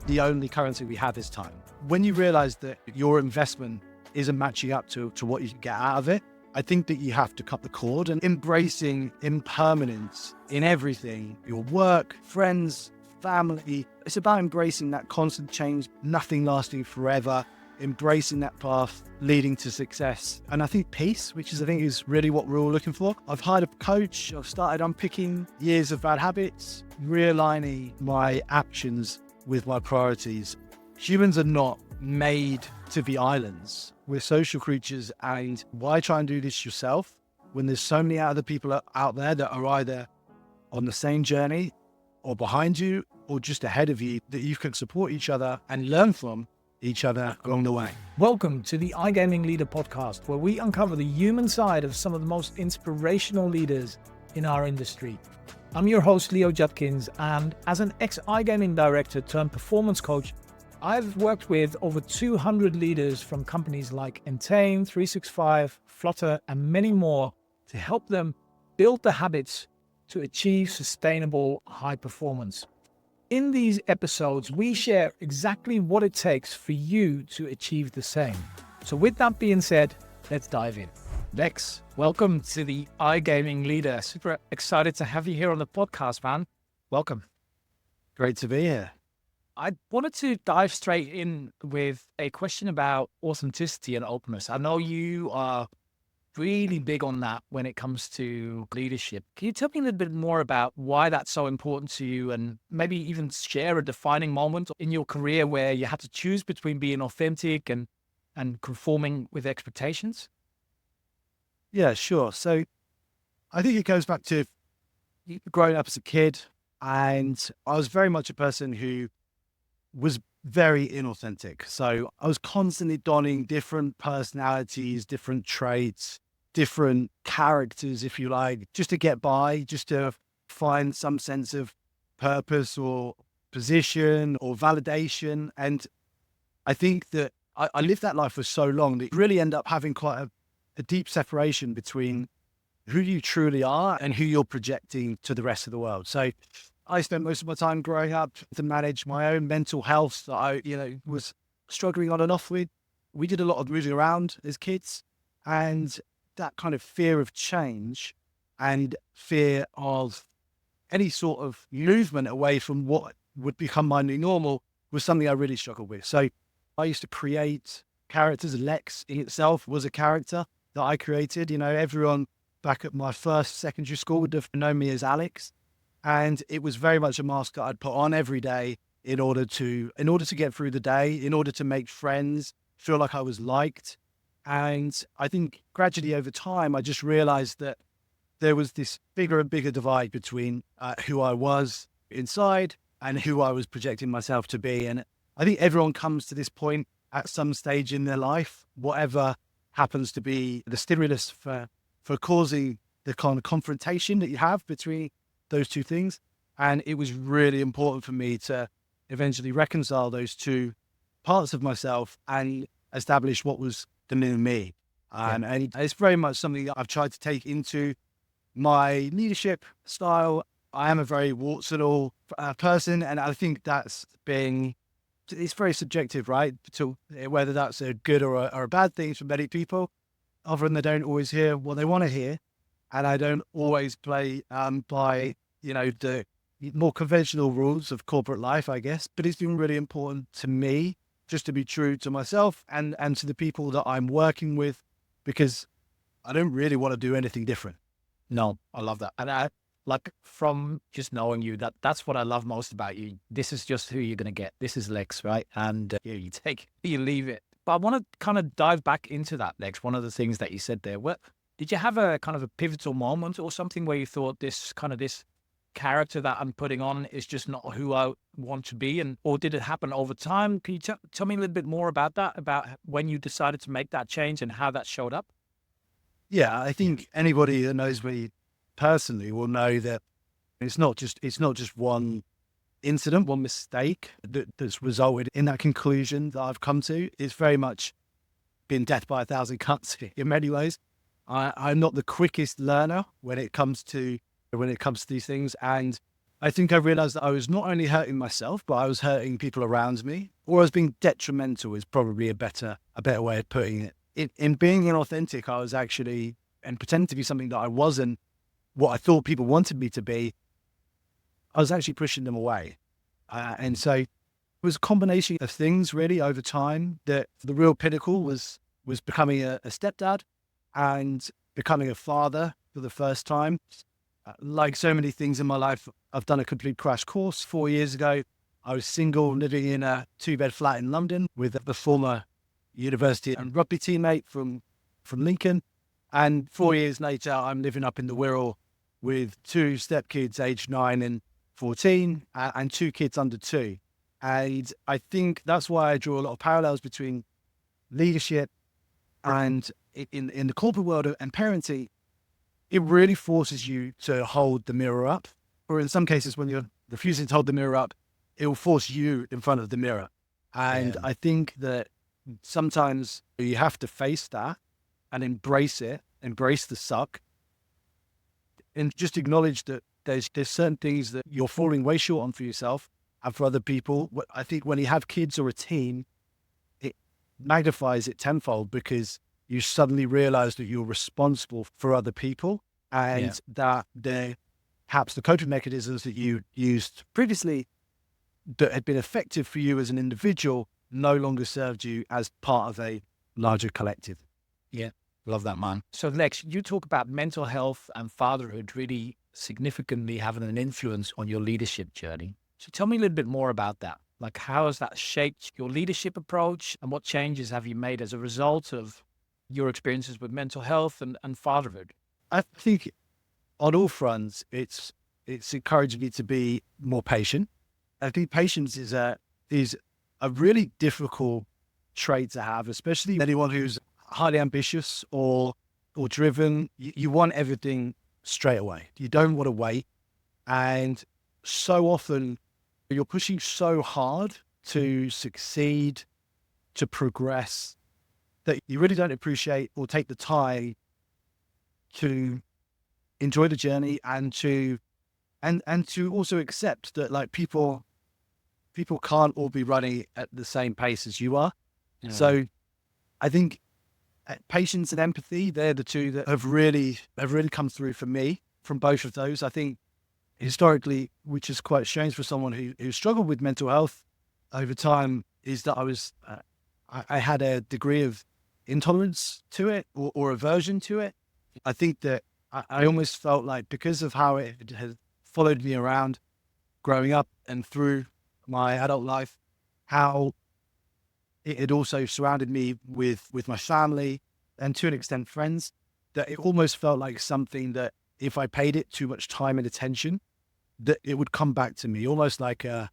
the only currency we have is time. When you realize that your investment isn't matching up to what you can get out of it, I think that you have to cut the cord, and embracing impermanence in everything, your work, friends, family. It's about embracing that constant change, nothing lasting forever, embracing that path leading to success. And I think peace, which I think is really what we're all looking for. I've hired a coach. I've started unpicking years of bad habits, realigning my actions with my priorities. Humans are not made to be islands. We're social creatures, and why try and do this yourself when there's so many other people out there that are either on the same journey or behind you or just ahead of you, that you can support each other and learn from each other along the way. Welcome to the iGaming Leader podcast, where we uncover the human side of some of the most inspirational leaders in our industry. I'm your host, Leo Judkins, and as an ex-iGaming director turned performance coach, I've worked with over 200 leaders from companies like Entain, 365, Flutter, and many more to help them build the habits to achieve sustainable high performance. In these episodes, we share exactly what it takes for you to achieve the same. So with that being said, let's dive in. Lex, welcome to the iGaming Leader. Super excited to have you here on the podcast, man. Welcome. Great to be here. I wanted to dive straight in with a question about authenticity and openness. I know you are really big on that when it comes to leadership. Can you tell me a little bit more about why that's so important to you, and maybe even share a defining moment in your career where you had to choose between being authentic and conforming with expectations? Yeah, sure. So I think it goes back to growing up as a kid, and I was very much a person who was very inauthentic. So I was constantly donning different personalities, different traits, different characters, if you like, just to get by, just to find some sense of purpose or position or validation. And I think that I lived that life for so long that you really end up having quite a deep separation between who you truly are and who you're projecting to the rest of the world. So I spent most of my time growing up to manage my own mental health that I, was struggling on and off with. We did a lot of moving around as kids, and that kind of fear of change and fear of any sort of movement away from what would become my new normal was something I really struggled with. So I used to create characters. Lex in itself was a character that I created. Everyone back at my first secondary school would have known me as Alex. And it was very much a mask that I'd put on every day in order to get through the day, in order to make friends, feel like I was liked. And I think gradually over time, I just realized that there was this bigger and bigger divide between who I was inside and who I was projecting myself to be. And I think everyone comes to this point at some stage in their life, whatever happens to be the stimulus for causing the kind of confrontation that you have between those two things. And it was really important for me to eventually reconcile those two parts of myself and establish what was the new me. And it's very much something that I've tried to take into my leadership style. I am a very warts and all person, and I think it's very subjective, right? To whether that's a good or a bad thing for many people. Often they don't always hear what they want to hear. And I don't always play by, the more conventional rules of corporate life, I guess. But it's been really important to me just to be true to myself and to the people that I'm working with, because I don't really want to do anything different. No, I love that. And from just knowing you, that's what I love most about you. This is just who you're going to get. This is Lex, right? And you take it, you leave it. But I want to kind of dive back into that, Lex. One of the things that you said there, did you have a kind of a pivotal moment or something where you thought this character that I'm putting on is just not who I want to be? Or did it happen over time? Can you tell me a little bit more about that, about when you decided to make that change and how that showed up? Yeah, I think anybody that knows me personally will know that it's not just one incident, one mistake that's resulted in that conclusion that I've come to. It's very much been death by a thousand cuts in many ways. I'm not the quickest learner when it comes to these things, and I think I realized that I was not only hurting myself, but I was hurting people around me, or I was being detrimental is probably a better way of putting it. In being inauthentic, I was actually, and pretending to be something that I wasn't, what I thought people wanted me to be, I was actually pushing them away. And so it was a combination of things really over time. That the real pinnacle was becoming a stepdad and becoming a father for the first time. Like so many things in my life, I've done a complete crash course 4 years ago. I was single, living in a 2-bed flat in London with the former university and rugby teammate from Lincoln. And 4 years later, I'm living up in the Wirral with 2 stepkids aged 9 and 14 and 2 kids under 2. And I think that's why I draw a lot of parallels between leadership and in the corporate world and parenting. It really forces you to hold the mirror up. Or in some cases, when you're refusing to hold the mirror up, it will force you in front of the mirror. And Yeah. I think that sometimes you have to face that and embrace it, embrace the suck, and just acknowledge that there's certain things that you're falling way short on for yourself and for other people. I think when you have kids or a team, it magnifies it tenfold because you suddenly realize that you're responsible for other people Yeah. and that perhaps the coping mechanisms that you used previously that had been effective for you as an individual no longer served you as part of a larger collective. Yeah. Love that, man. So, Lex, you talk about mental health and fatherhood really significantly having an influence on your leadership journey. So, tell me a little bit more about that. Like, how has that shaped your leadership approach, and what changes have you made as a result of your experiences with mental health and fatherhood? I think on all fronts, it's encouraged me to be more patient. I think patience is a really difficult trait to have, especially anyone who's highly ambitious or driven. You want everything straight away. You don't want to wait. And so often you're pushing so hard to succeed, to progress, that you really don't appreciate or take the time to enjoy the journey and to also accept that like people can't all be running at the same pace as you are. Yeah. So I think patience and empathy, they're the two that have really come through for me from both of those. I think historically, which is quite strange for someone who struggled with mental health over time, is that I had a degree of intolerance to it or aversion to it. I think that I almost felt like because of how it has followed me around growing up and through my adult life, how it had also surrounded me with my family and to an extent friends, that it almost felt like something that if I paid it too much time and attention, that it would come back to me, almost like a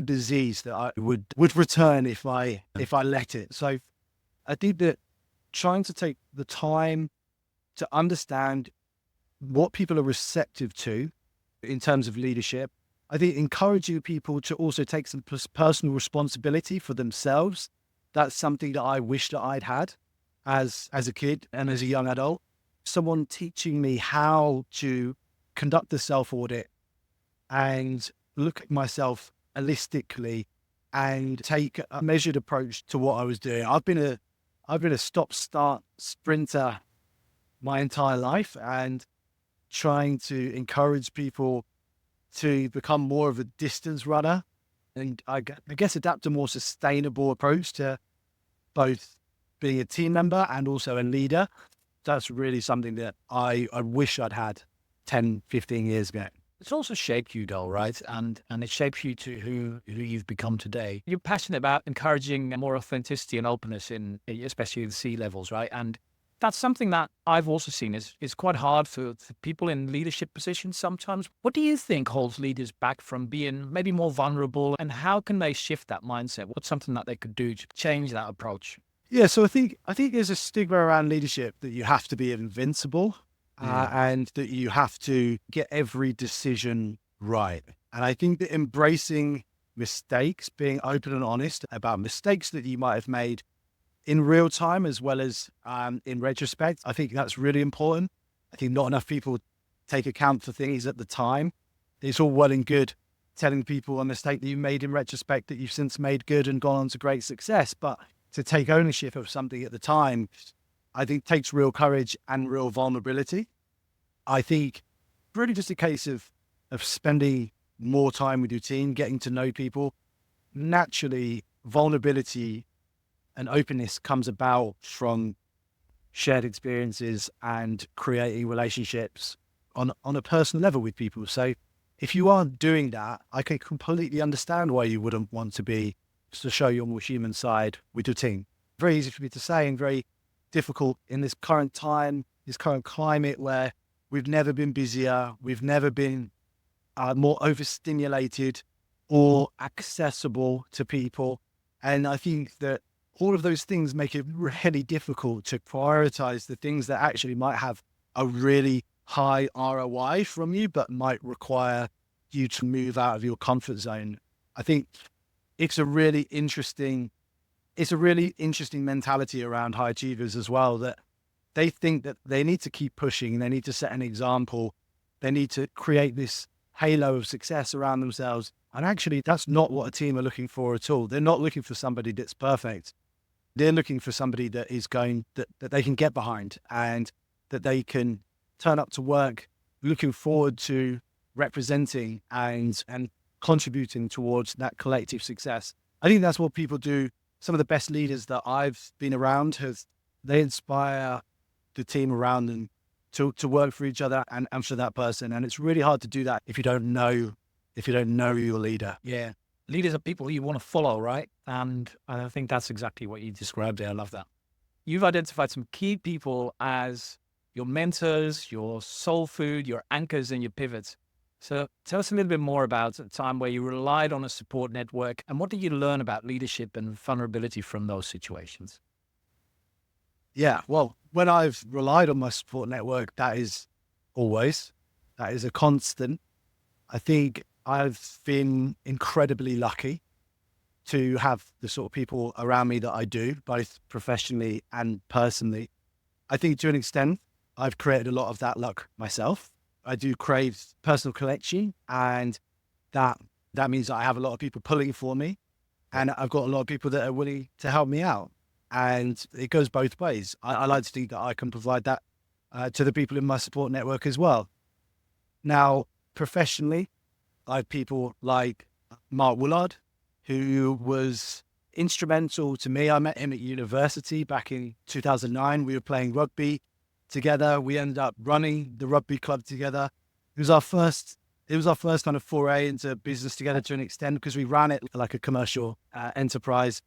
disease that I would return if I let it. So I think that trying to take the time to understand what people are receptive to in terms of leadership, I think encouraging people to also take some personal responsibility for themselves. That's something that I wish that I'd had as a kid and as a young adult. Someone teaching me how to conduct the self audit and look at myself holistically and take a measured approach to what I was doing. I've been a stop-start sprinter my entire life, and trying to encourage people to become more of a distance runner and I guess adapt a more sustainable approach to both being a team member and also a leader. That's really something that I wish I'd had 10, 15 years ago. It's also shaped you, though, right? And it shapes you to who you've become today. You're passionate about encouraging more authenticity and openness in especially in C levels, right? And that's something that I've also seen is quite hard for people in leadership positions sometimes. What do you think holds leaders back from being maybe more vulnerable, and how can they shift that mindset? What's something that they could do to change that approach? Yeah, so I think there's a stigma around leadership that you have to be invincible Yeah. and that you have to get every decision right. And I think that embracing mistakes, being open and honest about mistakes that you might have made in real time as well as in retrospect, I think that's really important. I think not enough people take account for things at the time. I it's all well and good telling people a mistake that you made in retrospect that you've since made good and gone on to great success. But to take ownership of something at the time, I think takes real courage and real vulnerability. I think really just a case of spending more time with your team, getting to know people. Naturally, vulnerability and openness comes about from shared experiences and creating relationships on a personal level with people. So if you aren't doing that, I can completely understand why you wouldn't want to show your more human side with your team. Very easy for me to say and very difficult in this current time, this current climate where we've never been busier, we've never been more overstimulated or accessible to people. And I think that all of those things make it really difficult to prioritize the things that actually might have a really high ROI from you, but might require you to move out of your comfort zone. I think it's a really interesting, mentality around high achievers as well, that they think that they need to keep pushing, they need to set an example, they need to create this halo of success around themselves. And actually, that's not what a team are looking for at all. They're not looking for somebody that's perfect. They're looking for somebody that is that they can get behind and that they can turn up to work looking forward to representing and contributing towards that collective success. I think that's what people do. Some of the best leaders that I've been around they inspire the team around them to work for each other and for that person. And it's really hard to do that if you don't know your leader. Yeah. Leaders are people you want to follow, right? And I think that's exactly what you described there. I love that. You've identified some key people as your mentors, your soul food, your anchors, and your pivots. So tell us a little bit more about a time where you relied on a support network, and what did you learn about leadership and vulnerability from those situations? Yeah, well, when I've relied on my support network, that is a constant. I think I've been incredibly lucky to have the sort of people around me that I do, both professionally and personally. I think to an extent, I've created a lot of that luck myself. I do crave personal connection, and that means I have a lot of people pulling for me, and I've got a lot of people that are willing to help me out. And it goes both ways. I like to think that I can provide that to the people in my support network as well. Now, professionally, I have people like Mark Woolard, who was instrumental to me. I met him at university back in 2009. We were playing rugby together. We ended up running the rugby club together. It was our first kind of foray into business together to an extent, because we ran it like a commercial enterprise.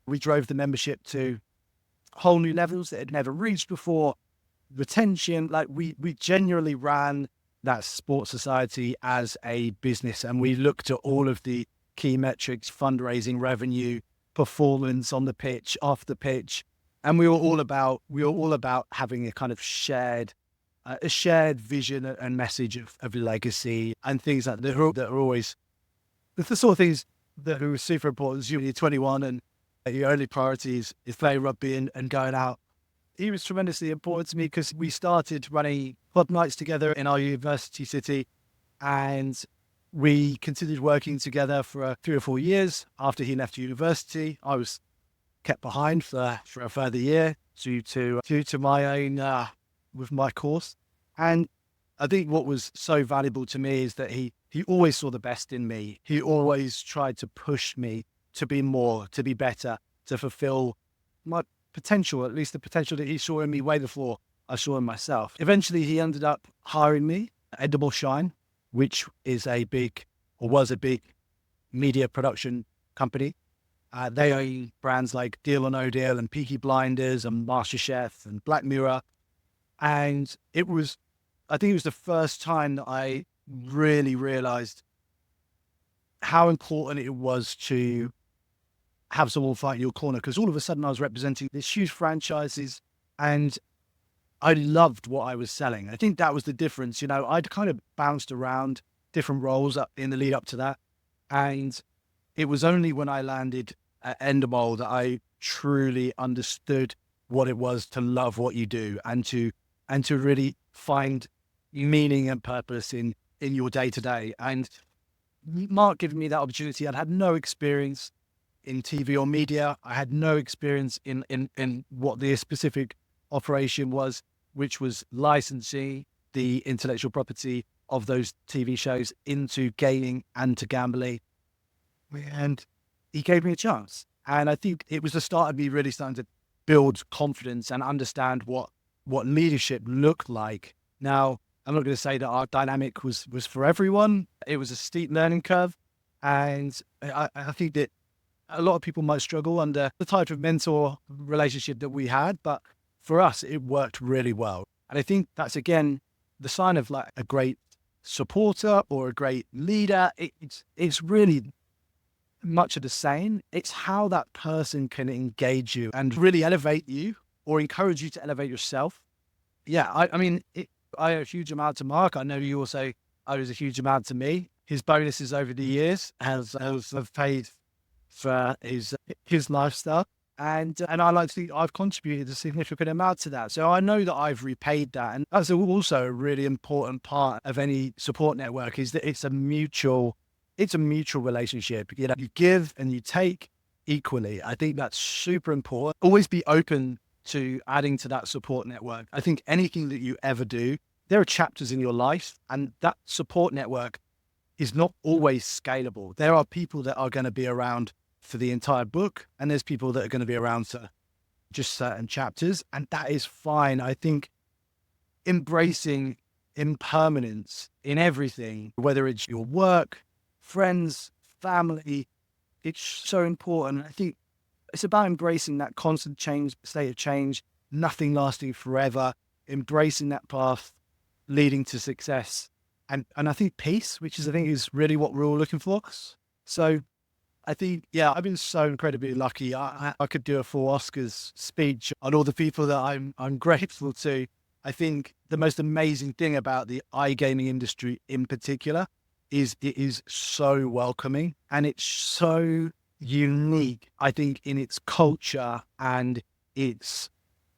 We drove the membership to whole new levels that had never reached before. Retention, like we genuinely ran that sports society as a business, and we looked at all of the key metrics: fundraising, revenue, performance on the pitch, off the pitch, and we were all about having a kind of shared vision and message of legacy and things like that are always the sort of things that are super important. As you're 21 and your only priority is playing rugby and going out. He was tremendously important to me because we started running club nights together in our university city, and we continued working together for 3 or 4 years. After he left university, I was kept behind for a further year due to my own with my course. And I think what was so valuable to me is that he always saw the best in me. He always tried to push me to be more, to be better, to fulfill my potential, at least the potential that he saw in me way before I saw in myself. Eventually, he ended up hiring me at Edible Shine, which is was a big media production company. They own brands like Deal or No Deal and Peaky Blinders and MasterChef and Black Mirror. And I think it was the first time that I really realized how important it was to have someone fight in your corner, because all of a sudden I was representing these huge franchises and I loved what I was selling. I think that was the difference. I'd kind of bounced around different roles up in the lead up to that. And it was only when I landed at Endemol that I truly understood what it was to love what you do and to really find meaning and purpose in in your day to day. And Mark giving me that opportunity. I'd had no experience in TV or media. I had no experience in what the specific operation was, which was licensing the intellectual property of those TV shows into gaming and to gambling. And he gave me a chance. And I think it was the start of me really starting to build confidence and understand what leadership looked like. Now, I'm not going to say that our dynamic was for everyone. It was a steep learning curve. And I think that a lot of people might struggle under the type of mentor relationship that we had. But for us, it worked really well. And I think that's, again, the sign of like a great supporter or a great leader. It's really much of the same. It's how that person can engage you and really elevate you or encourage you to elevate yourself. Yeah, I mean, I owe a huge amount to Mark. I know you also owes a huge amount to me. His bonuses over the years have paid for his lifestyle. And I like to think I've contributed a significant amount to that. So I know that I've repaid that. And that's also a really important part of any support network, is that it's a mutual relationship. You know, you give and you take equally. I think that's super important. Always be open to adding to that support network. I think anything that you ever do, there are chapters in your life, and that support network is not always scalable. There are people that are going to be around for the entire book, and there's people that are going to be around for just certain chapters, and that is fine. I think embracing impermanence in everything, whether it's your work, friends, family, it's so important. I think it's about embracing that constant change, state of change, nothing lasting forever, embracing that path leading to success. And I think peace, which I think is really what we're all looking for. So I think, yeah, I've been so incredibly lucky. I could do a full Oscars speech on all the people that I'm grateful to. I think the most amazing thing about the iGaming industry in particular is it is so welcoming and it's so unique, I think, in its culture and its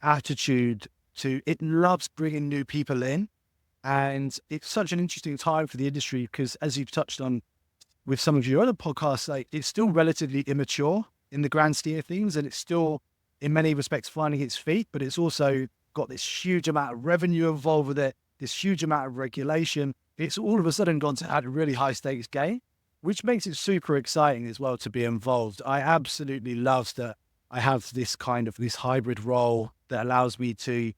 attitude to, it loves bringing new people in. And it's such an interesting time for the industry because, as you've touched on with some of your other podcasts, like, it's still relatively immature in the grand scheme of things, and it's still, in many respects, finding its feet, but it's also got this huge amount of revenue involved with it, this huge amount of regulation. It's all of a sudden gone to a really high stakes game, which makes it super exciting as well to be involved. I absolutely love that I have this hybrid role that allows me to,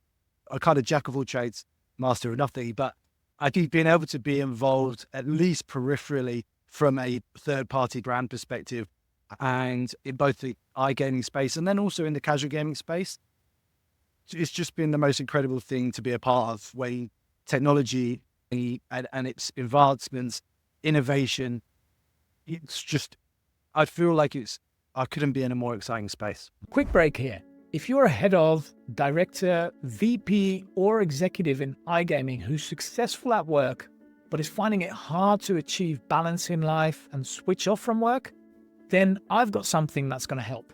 a kind of jack of all trades, master of nothing, but I think being able to be involved at least peripherally from a third party brand perspective and in both the iGaming space and then also in the casual gaming space, it's just been the most incredible thing to be a part of, when technology and its advancements, innovation, it's just, I feel like I couldn't be in a more exciting space. Quick break here. If you're a head of, director, VP, or executive in iGaming who's successful at work, but is finding it hard to achieve balance in life and switch off from work, then I've got something that's going to help.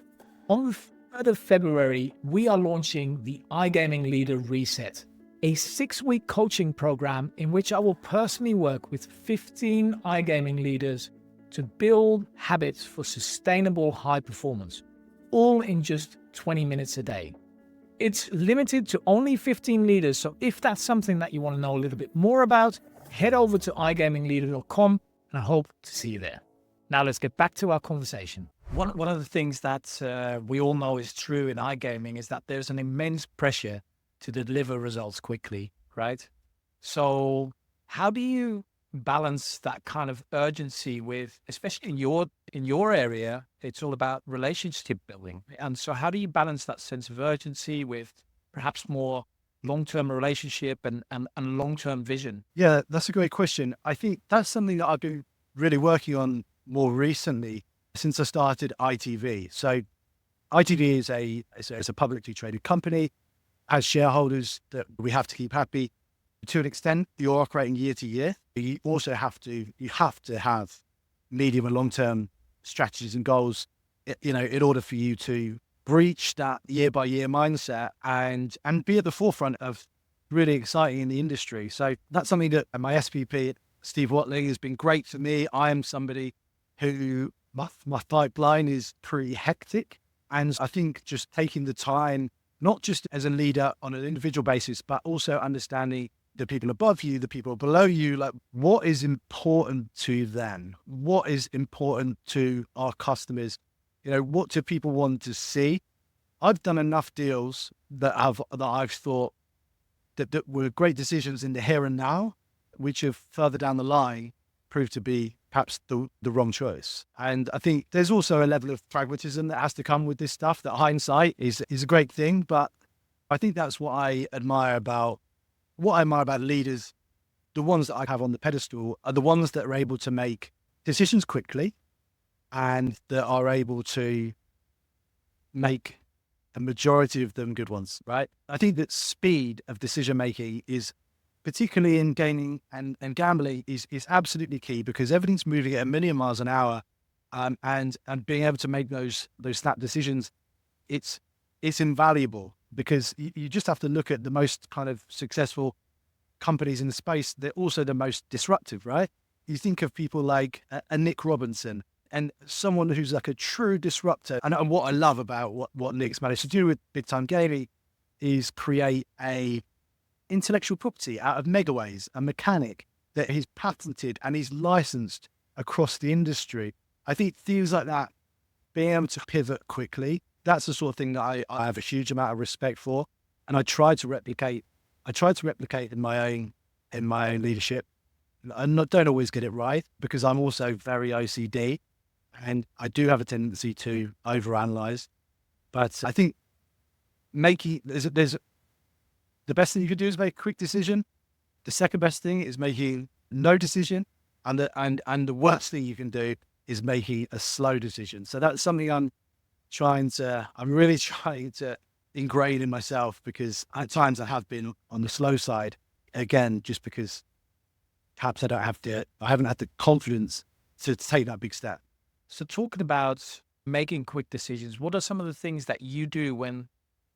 On the 3rd of February, we are launching the iGaming Leader Reset, a 6-week coaching program in which I will personally work with 15 iGaming leaders to build habits for sustainable high performance, all in just 20 minutes a day. It's limited to only 15 leaders, so if that's something that you want to know a little bit more about, head over to igamingleader.com, and I hope to see you there. Now let's get back to our conversation. One of the things that we all know is true in iGaming is that there's an immense pressure to deliver results quickly, right? So how do you balance that kind of urgency with, especially in your area, it's all about relationship building. And so how do you balance that sense of urgency with perhaps more long-term relationship and long-term vision? Yeah, that's a great question. I think that's something that I've been really working on more recently since I started ITV. So ITV is a publicly traded company. As shareholders, that we have to keep happy. To an extent, you're operating year to year. You also have to have medium and long-term strategies and goals, in order for you to breach that year-by-year mindset and be at the forefront of really exciting in the industry. So that's something that my SVP Steve Watling has been great for me. I am somebody who my pipeline is pretty hectic. And I think just taking the time, not just as a leader on an individual basis, but also understanding the people above you, the people below you, like what is important to them? What is important to our customers? What do people want to see? I've done enough deals that I've thought that were great decisions in the here and now, which have further down the line proved to be perhaps the wrong choice. And I think there's also a level of pragmatism that has to come with this stuff, that hindsight is a great thing. But I think that's what I admire about leaders. The ones that I have on the pedestal are the ones that are able to make decisions quickly and that are able to make a majority of them good ones, right? I think that speed of decision making is, particularly in gaming and gambling, is absolutely key, because everything's moving at a million miles an hour, and being able to make those snap decisions, it's invaluable, because you just have to look at the most kind of successful companies in the space. They're also the most disruptive, right? You think of people like a Nick Robinson, and someone who's like a true disruptor. And what I love about what Nick's managed to do with Big Time Gaming is create a intellectual property out of megaways, a mechanic that he's patented and he's licensed across the industry. I think things like that, being able to pivot quickly, that's the sort of thing that I have a huge amount of respect for. And I try to replicate in my own leadership. I don't always get it right, because I'm also very OCD. And I do have a tendency to overanalyze, but I think there's the best thing you can do is make a quick decision. The second best thing is making no decision, and the worst thing you can do is making a slow decision. So that's something I'm really trying to ingrain in myself, because at times I have been on the slow side, again, just because perhaps I haven't had the confidence to take that big step. So talking about making quick decisions, what are some of the things that you do when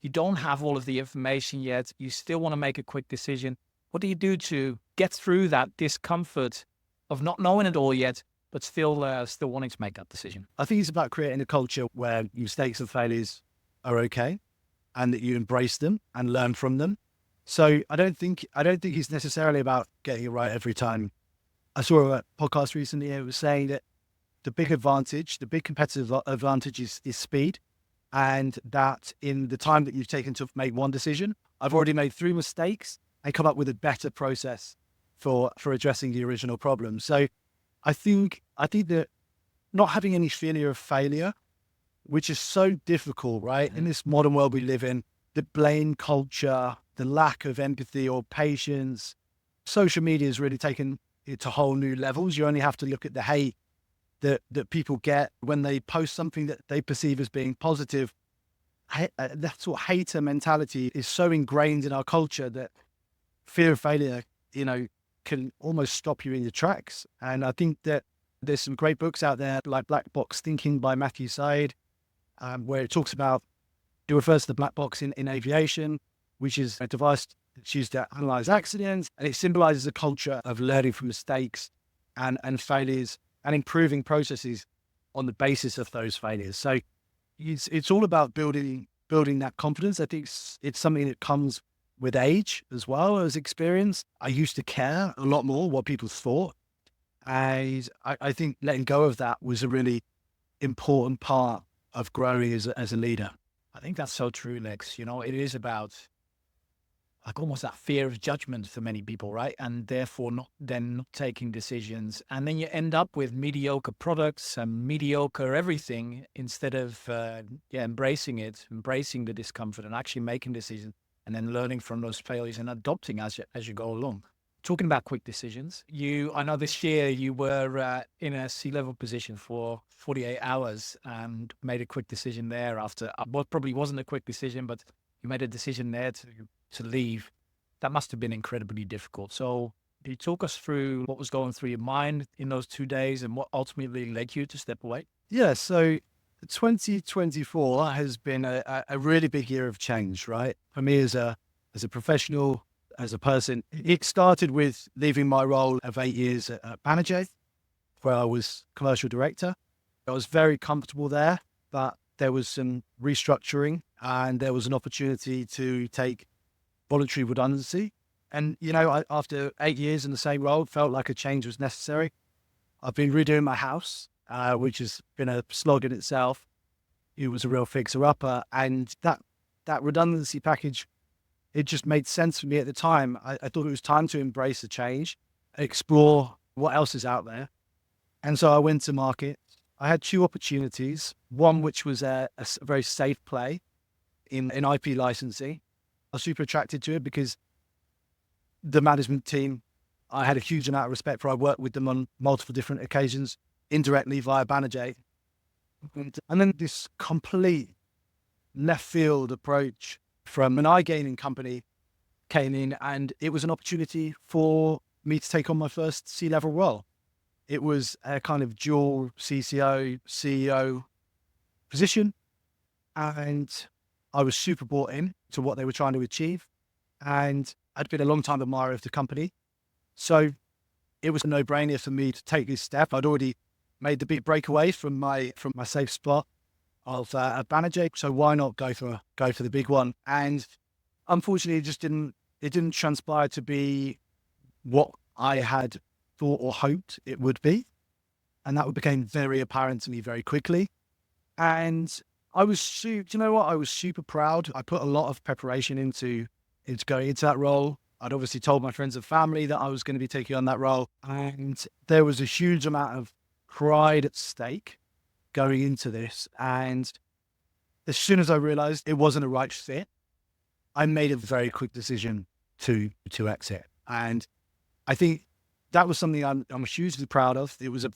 you don't have all of the information yet, you still want to make a quick decision? What do you do to get through that discomfort of not knowing it all yet, but still wanting to make that decision? I think it's about creating a culture where mistakes and failures are okay, and that you embrace them and learn from them. So I don't think it's necessarily about getting it right every time. I saw a podcast recently. It was saying that the big competitive advantage is speed. And that in the time that you've taken to make one decision, I've already made 3 mistakes and come up with a better process for addressing the original problem. So I think that not having any fear of failure, which is so difficult, right? In this modern world we live in, the blame culture, the lack of empathy or patience, social media has really taken it to whole new levels. You only have to look at the hate that people get when they post something that they perceive as being positive. That sort of hater mentality is so ingrained in our culture that fear of failure, can almost stop you in your tracks. And I think that there's some great books out there, like Black Box Thinking by Matthew Syed, where it talks about, it refers to the black box in aviation, which is a device that's used to analyze accidents. And it symbolizes a culture of learning from mistakes and failures, and improving processes on the basis of those failures. So it's all about building that confidence. I think it's something that comes with age as well as experience. I used to care a lot more what people thought. And I think letting go of that was a really important part of growing as a leader. I think that's so true, Lex. It is about like almost that fear of judgment for many people, right? And therefore not taking decisions. And then you end up with mediocre products and mediocre everything, instead of embracing the discomfort and actually making decisions, and then learning from those failures and adopting as you go along. Talking about quick decisions, I know this year you were in a C-level position for 48 hours and made a quick decision there after what probably wasn't a quick decision, but you made a decision there to leave. That must have been incredibly difficult. So can you talk us through what was going through your mind in those 2 days and what ultimately led you to step away? Yeah, so 2024 has been a really big year of change, right? For me as a professional, as a person. It started with leaving my role of 8 years at Banijay, where I was commercial director. I was very comfortable there, but there was some restructuring and there was an opportunity to take voluntary redundancy. And, after 8 years in the same role, felt like a change was necessary. I've been redoing my house, which has been a slog in itself. It was a real fixer-upper. And that redundancy package, it just made sense for me at the time. I thought it was time to embrace the change, explore what else is out there. And so I went to market. I had two opportunities, one which was a very safe play in IP licensing. I was super attracted to it because the management team, I had a huge amount of respect for. I worked with them on multiple different occasions, indirectly via Banijay. And then this complete left field approach from an iGaming company came in, and it was an opportunity for me to take on my first C-level role. It was a kind of dual CCO, CEO position, and I was super bought in to what they were trying to achieve. And I'd been a long time admirer of the company. So it was a no-brainer for me to take this step. I'd already made the big breakaway from my safe spot of Banijay. So why not go for the big one? And unfortunately, it didn't transpire to be what I had thought or hoped it would be. And that became very apparent to me very quickly. And I was super proud. I put a lot of preparation into going into that role. I'd obviously told my friends and family that I was going to be taking on that role. And there was a huge amount of pride at stake going into this. And as soon as I realized it wasn't a right fit, I made a very quick decision to exit. And I think that was something I'm hugely proud of. It was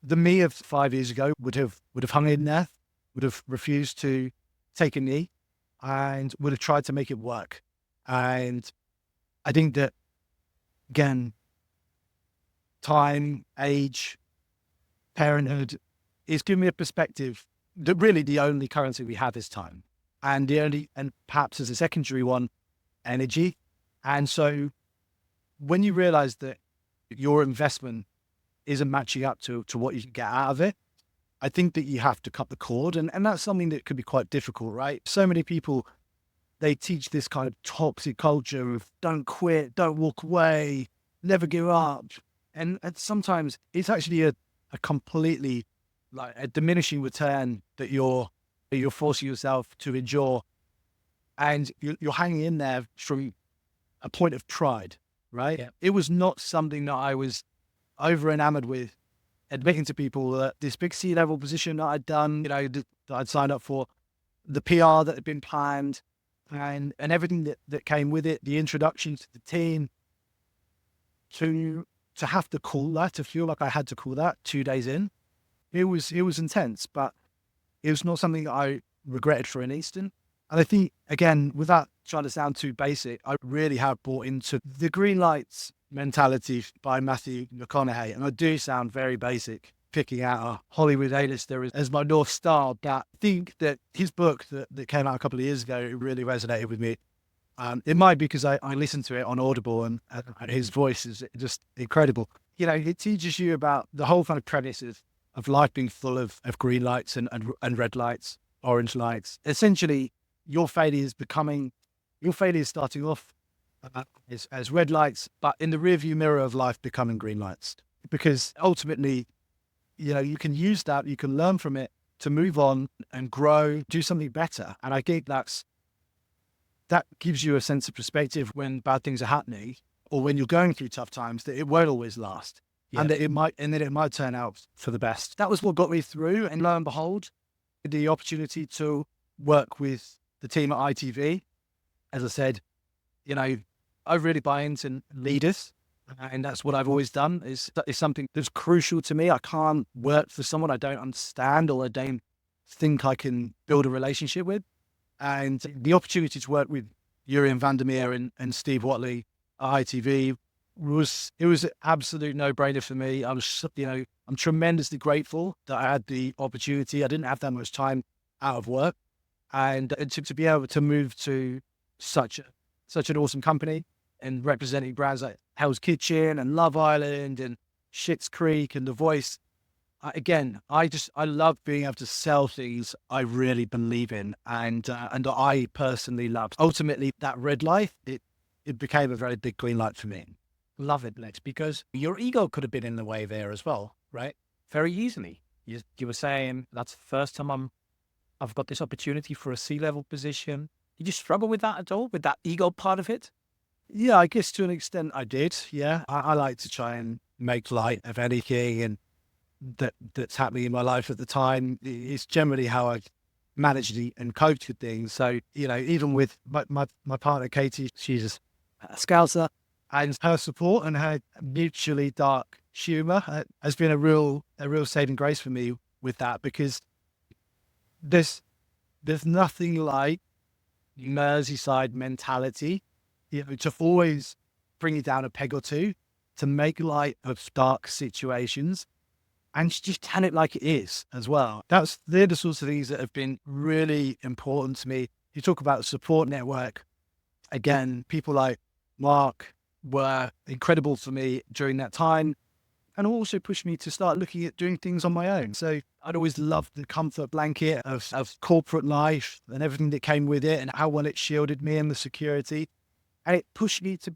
the me of 5 years ago would have hung in there, would have refused to take a knee, and would have tried to make it work. And I think that, again, time, age, parenthood is giving me a perspective that really the only currency we have is time. And and perhaps as a secondary one, energy. And so when you realize that your investment isn't matching up to what you can get out of it, I think that you have to cut the cord. And that's something that could be quite difficult, right? So many people, they teach this kind of toxic culture of don't quit, don't walk away, never give up. And sometimes it's actually a completely like a diminishing return that you're forcing yourself to endure. And you're hanging in there from a point of pride, right? Yeah. It was not something that I was over enamored with, admitting to people that this big C-level position that I'd done, that I'd signed up for, the PR that had been planned, and everything that came with it, the introduction to the team, to have to call that, to feel like I had to call that 2 days in, it was intense, but it was not something that I regretted for an instant. And I think, again, without trying to sound too basic, I really have bought into the green lights mentality by Matthew McConaughey. And I do sound very basic, picking out a Hollywood A-lister as my North Star. But I think that his book that came out a couple of years ago, it really resonated with me. It might be because I listened to it on Audible and his voice is just incredible. It teaches you about the whole kind of premise of life being full of green lights and red lights, orange lights. Essentially, your failure is starting off as red lights, but in the rearview mirror of life becoming green lights. Because ultimately, you can use that, you can learn from it to move on and grow, do something better. And I think that gives you a sense of perspective when bad things are happening or when you're going through tough times, that it won't always last. Yeah. And that it might turn out for the best. That was what got me through. And lo and behold, the opportunity to work with the team at ITV. As I said, I really buy into leaders, and that's what I've always done. Is something that's crucial to me. I can't work for someone I don't understand or I don't think I can build a relationship with. And the opportunity to work with Jurien van der Meer and Steve Watley at ITV was an absolute no-brainer for me. I'm tremendously grateful that I had the opportunity. I didn't have that much time out of work, and to be able to move to such such an awesome company and representing brands like Hell's Kitchen and Love Island and Schitt's Creek and The Voice. I love being able to sell things I really believe in and I personally love. Ultimately, that red light, it became a very big green light for me. Love it, Lex, because your ego could have been in the way there as well, right? Very easily. You were saying, that's the first time I've got this opportunity for a C-level position. Did you struggle with that at all, with that ego part of it? Yeah, I guess to an extent I did. Yeah, I like to try and make light of anything and that's happening in my life at the time. It's generally how I manage and cope with things. So, even with my partner, Katie, she's a Scouser, and her support and her mutually dark humor has been a real saving grace for me with that, because there's nothing like Merseyside mentality, to always bring you down a peg or two, to make light of dark situations and just tell it like it is as well. They're the sorts of things that have been really important to me. You talk about support network. Again, people like Mark were incredible for me during that time and also pushed me to start looking at doing things on my own. So I'd always loved the comfort blanket of corporate life and everything that came with it and how well it shielded me and the security. And it pushed me to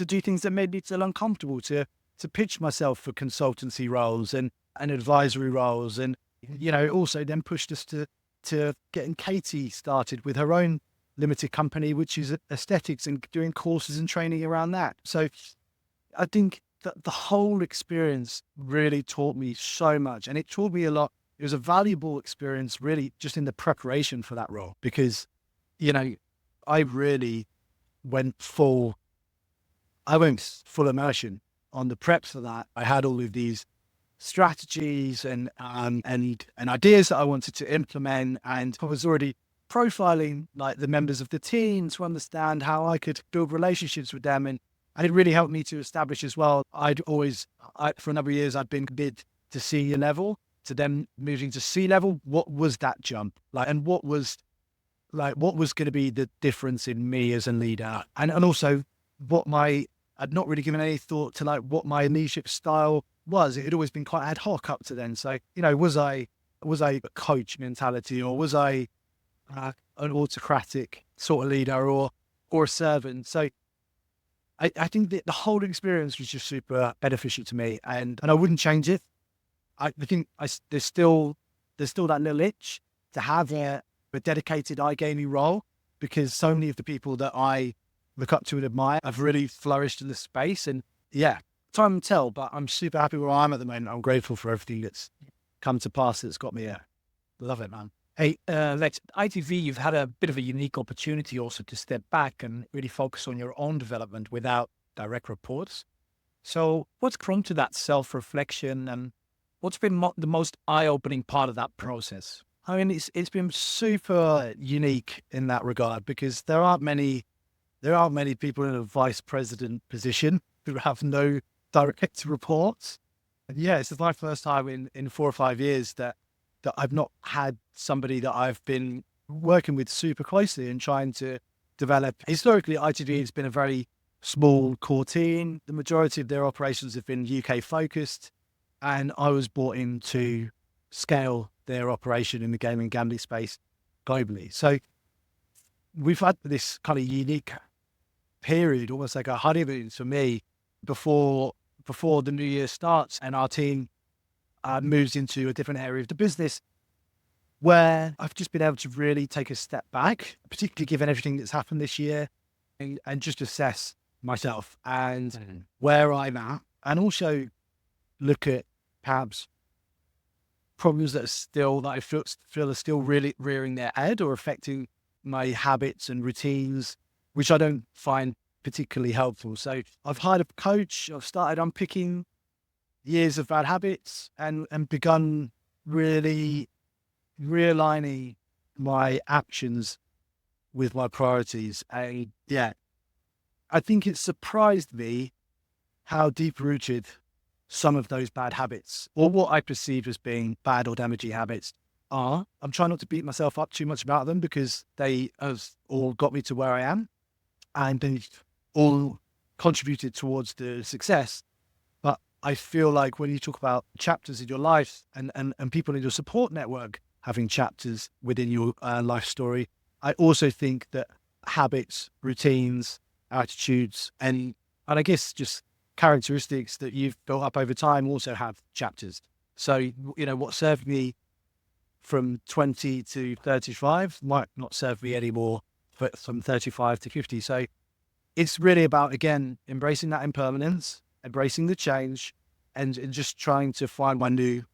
do things that made me feel uncomfortable, to pitch myself for consultancy roles and advisory roles. And, it also then pushed us to getting Katie started with her own limited company, which is aesthetics, and doing courses and training around that. So I think that the whole experience really taught me so much, and it taught me a lot. It was a valuable experience really just in the preparation for that role, because, I really went full immersion on the prep for that. I had all of these strategies and ideas that I wanted to implement, and I was already profiling like the members of the team to understand how I could build relationships with them, and it really helped me to establish as well. For a number of years I'd been mid to senior level, to then moving to C level. What was that jump like, and what was going to be the difference in me as a leader, and also I'd not really given any thought to like what my leadership style was. It had always been quite ad hoc up to then. So, was I a coach mentality, or was I an autocratic sort of leader, or a servant? So I think that the whole experience was just super beneficial to me, and I wouldn't change it. I think there's still that little itch to have a dedicated iGaming role, because so many of the people that I look up to and admire have really flourished in the space. And yeah, time will tell, but I'm super happy where I am at the moment. I'm grateful for everything that's come to pass that's got me here. Love it, man. Hey, Lex, at ITV, you've had a bit of a unique opportunity also to step back and really focus on your own development without direct reports. So what's prompted that self-reflection, and what's been the most eye-opening part of that process? I mean, it's been super unique in that regard, because there aren't many people in a vice president position who have no direct reports. And yeah, it's my first time in 4 or 5 years that I've not had somebody that I've been working with super closely and trying to develop. Historically, ITV has been a very small core team. The majority of their operations have been UK focused, and I was brought in to scale their operation in the gaming and gambling space globally. So we've had this kind of unique period, almost like a honeymoon for me, before the new year starts and our team moves into a different area of the business, where I've just been able to really take a step back, particularly given everything that's happened this year, and just assess myself and where I'm at, and also look at perhaps problems that I feel are still really rearing their head or affecting my habits and routines, which I don't find particularly helpful. So I've hired a coach. I've started unpicking years of bad habits and begun really realigning my actions with my priorities. And yeah, I think it surprised me how deep rooted some of those bad habits, or what I perceive as being bad or damaging habits, are. I'm trying not to beat myself up too much about them, because they have all got me to where I am. and they've all contributed towards the success. But I feel like when you talk about chapters in your life and people in your support network having chapters within your life story, I also think that habits, routines, attitudes, and I guess just characteristics that you've built up over time also have chapters. So, you know, what served me from 20 to 35 might not serve me anymore from 35 to 50. So it's really about, again, embracing that impermanence, embracing the change, and just trying to find my new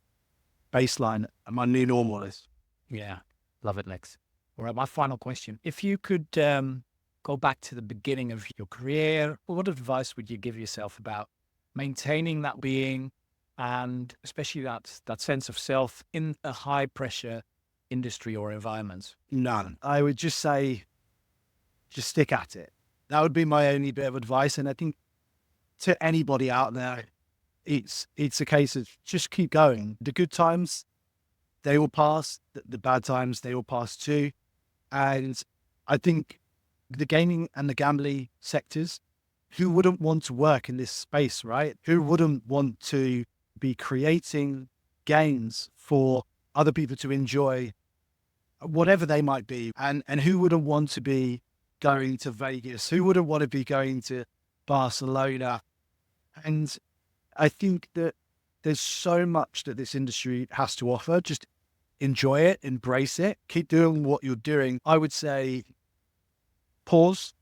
baseline and my new normal is. Yeah, love it, Lex. All right, my final question. If you could go back to the beginning of your career, what advice would you give yourself about maintaining that being and especially that sense of self in a high pressure industry or environment? None. I would just say, just stick at it. That would be my only bit of advice. And I think to anybody out there, it's a case of just keep going. The good times, they will pass. The bad times, they will pass too. And I think the gaming and the gambling sectors, who wouldn't want to work in this space, right? Who wouldn't want to be creating games for other people to enjoy, whatever they might be? And who wouldn't want to be going to Vegas? Who wouldn't want to be going to Barcelona? And I think that there's so much that this industry has to offer. Just enjoy it, embrace it, keep doing what you're doing. I would say pause,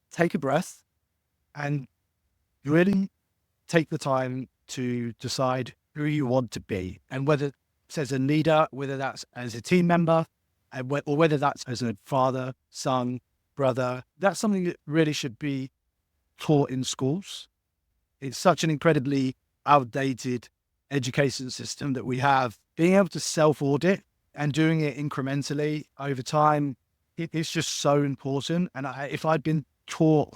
take a breath, and really take the time to decide who you want to be. And whether it's as a leader, whether that's as a team member, or whether that's as a father, son, brother, that's something that really should be taught in schools. It's such an incredibly outdated education system that we have. Being able to self-audit and doing it incrementally over time, it's just so important. And if I'd been taught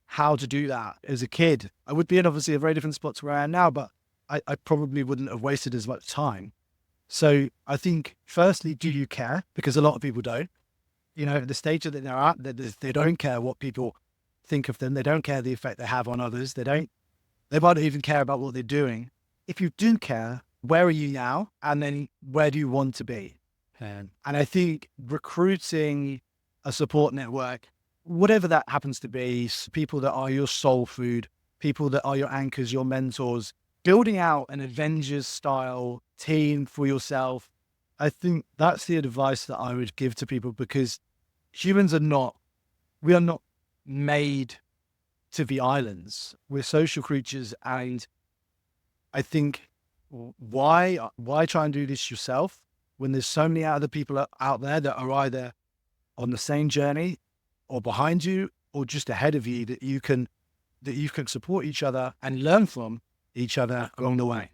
how to do that as a kid, I would be in obviously a very different spot to where I am now, but I probably wouldn't have wasted as much time. So I think, firstly, do you care? Because a lot of people don't. You know, at the stage that they're at, they don't care what people think of them. They don't care the effect they have on others. They might not even care about what they're doing. If you do care, where are you now? And then where do you want to be? And I think recruiting a support network, whatever that happens to be, people that are your soul food, people that are your anchors, your mentors, building out an Avengers style team for yourself. I think that's the advice that I would give to people, because humans we are not made to be islands. We're social creatures. And I think, why try and do this yourself when there's so many other people out there that are either on the same journey or behind you or just ahead of you, that you can support each other and learn from each other along the way.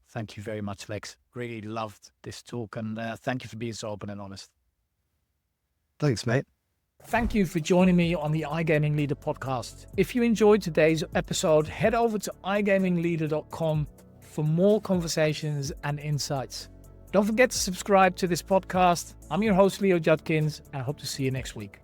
Thank you very much, Lex. Really loved this talk, and thank you for being so open and honest. Thanks, mate. Thank you for joining me on the iGaming Leader podcast. If you enjoyed today's episode, head over to igamingleader.com for more conversations and insights. Don't forget to subscribe to this podcast. I'm your host, Leo Judkins, and I hope to see you next week.